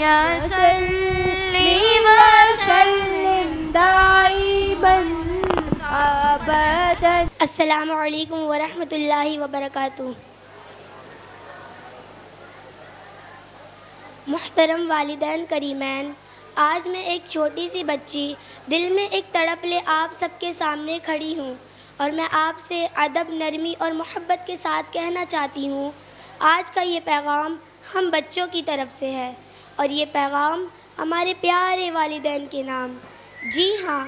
صلی وسلم دائما ابدا۔ السلام علیکم ورحمۃ اللہ وبرکاتہ۔ محترم والدین کریمین، آج میں ایک چھوٹی سی بچی دل میں ایک تڑپ لے آپ سب کے سامنے کھڑی ہوں، اور میں آپ سے ادب، نرمی اور محبت کے ساتھ کہنا چاہتی ہوں، آج کا یہ پیغام ہم بچوں کی طرف سے ہے، اور یہ پیغام ہمارے پیارے والدین کے نام، جی ہاں،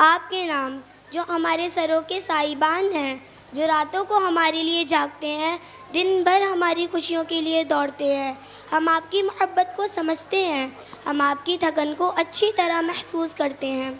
آپ کے نام، جو ہمارے سروں کے سائبان ہیں، جو راتوں کو ہمارے لیے جاگتے ہیں، دن بھر ہماری خوشیوں کے لیے دوڑتے ہیں۔ ہم آپ کی محبت کو سمجھتے ہیں، ہم آپ کی تھکن کو اچھی طرح محسوس کرتے ہیں،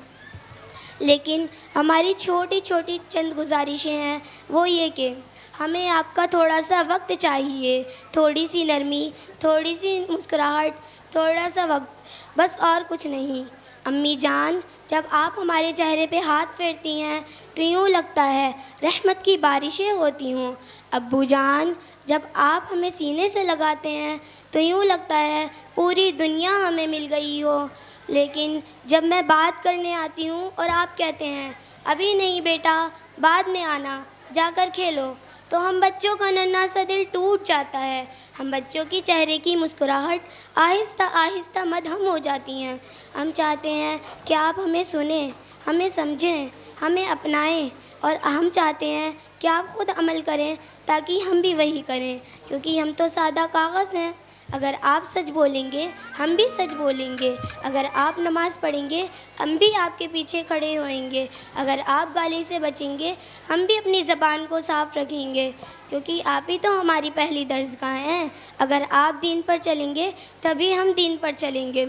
لیکن ہماری چھوٹی چھوٹی چند گزارشیں ہیں، وہ یہ کہ ہمیں آپ کا تھوڑا سا وقت چاہیے، تھوڑی سی نرمی، تھوڑی سی مسکراہٹ، تھوڑا سا وقت، بس اور کچھ نہیں۔ امی جان، جب آپ ہمارے چہرے پہ ہاتھ پھیرتی ہیں تو یوں لگتا ہے رحمت کی بارشیں ہوتی ہوں۔ ابو جان، جب آپ ہمیں سینے سے لگاتے ہیں تو یوں لگتا ہے پوری دنیا ہمیں مل گئی ہو، لیکن جب میں بات کرنے آتی ہوں اور آپ کہتے ہیں ابھی نہیں بیٹا، بعد میں آنا، جا کر کھیلو، تو ہم بچوں کا ننھا سا دل ٹوٹ جاتا ہے۔ ہم بچوں کی چہرے کی مسکراہٹ آہستہ آہستہ مدھم ہو جاتی ہیں۔ ہم چاہتے ہیں کہ آپ ہمیں سنیں، ہمیں سمجھیں، ہمیں اپنائیں، اور ہم چاہتے ہیں کہ آپ خود عمل کریں تاکہ ہم بھی وہی کریں، کیونکہ ہم تو سادہ کاغذ ہیں۔ اگر آپ سچ بولیں گے ہم بھی سچ بولیں گے، اگر آپ نماز پڑھیں گے ہم بھی آپ کے پیچھے کھڑے ہوئیں گے، اگر آپ گالی سے بچیں گے ہم بھی اپنی زبان کو صاف رکھیں گے، کیونکہ آپ ہی تو ہماری پہلی درسگاہ ہیں۔ اگر آپ دین پر چلیں گے تبھی ہم دین پر چلیں گے۔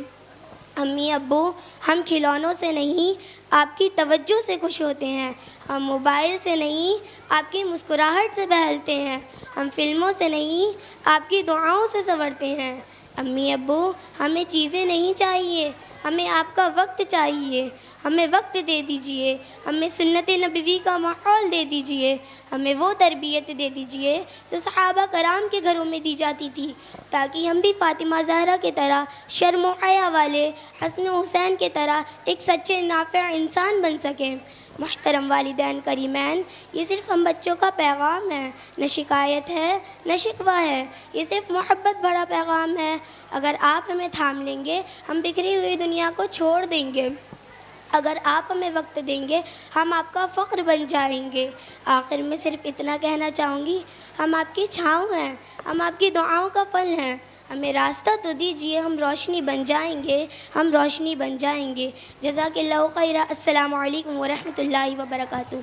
امی ابو، ہم کھلونوں سے نہیں آپ کی توجہ سے خوش ہوتے ہیں، ہم موبائل سے نہیں آپ کی مسکراہٹ سے بہلتے ہیں، ہم فلموں سے نہیں آپ کی دعاؤں سے سنورتے ہیں۔ امی ابو، ہمیں چیزیں نہیں چاہیے، ہمیں آپ کا وقت چاہیے، ہمیں وقت دے دیجئے، ہمیں سنت نبوی کا ماحول دے دیجئے، ہمیں وہ تربیت دے دیجئے جو صحابہ کرام کے گھروں میں دی جاتی تھی، تاکہ ہم بھی فاطمہ زہرا کی طرح، شرم و حیا والے حسن و حسین کی طرح ایک سچے نافع انسان بن سکیں۔ محترم والدین کریمین، یہ صرف ہم بچوں کا پیغام ہے، نہ شکایت ہے نہ شکوہ ہے، یہ صرف محبت بھرا پیغام ہے۔ اگر آپ ہمیں تھام لیں گے ہم بکھری ہوئی دنیا کو چھوڑ دیں گے، اگر آپ ہمیں وقت دیں گے ہم آپ کا فخر بن جائیں گے۔ آخر میں صرف اتنا کہنا چاہوں گی، ہم آپ کی چھاؤں ہیں، ہم آپ کی دعاؤں کا پھل ہیں، ہمیں راستہ تو دیجئے، ہم روشنی بن جائیں گے، ہم روشنی بن جائیں گے۔ جزاک اللہ خیرہ۔ السلام علیکم ورحمۃ اللہ وبرکاتہ۔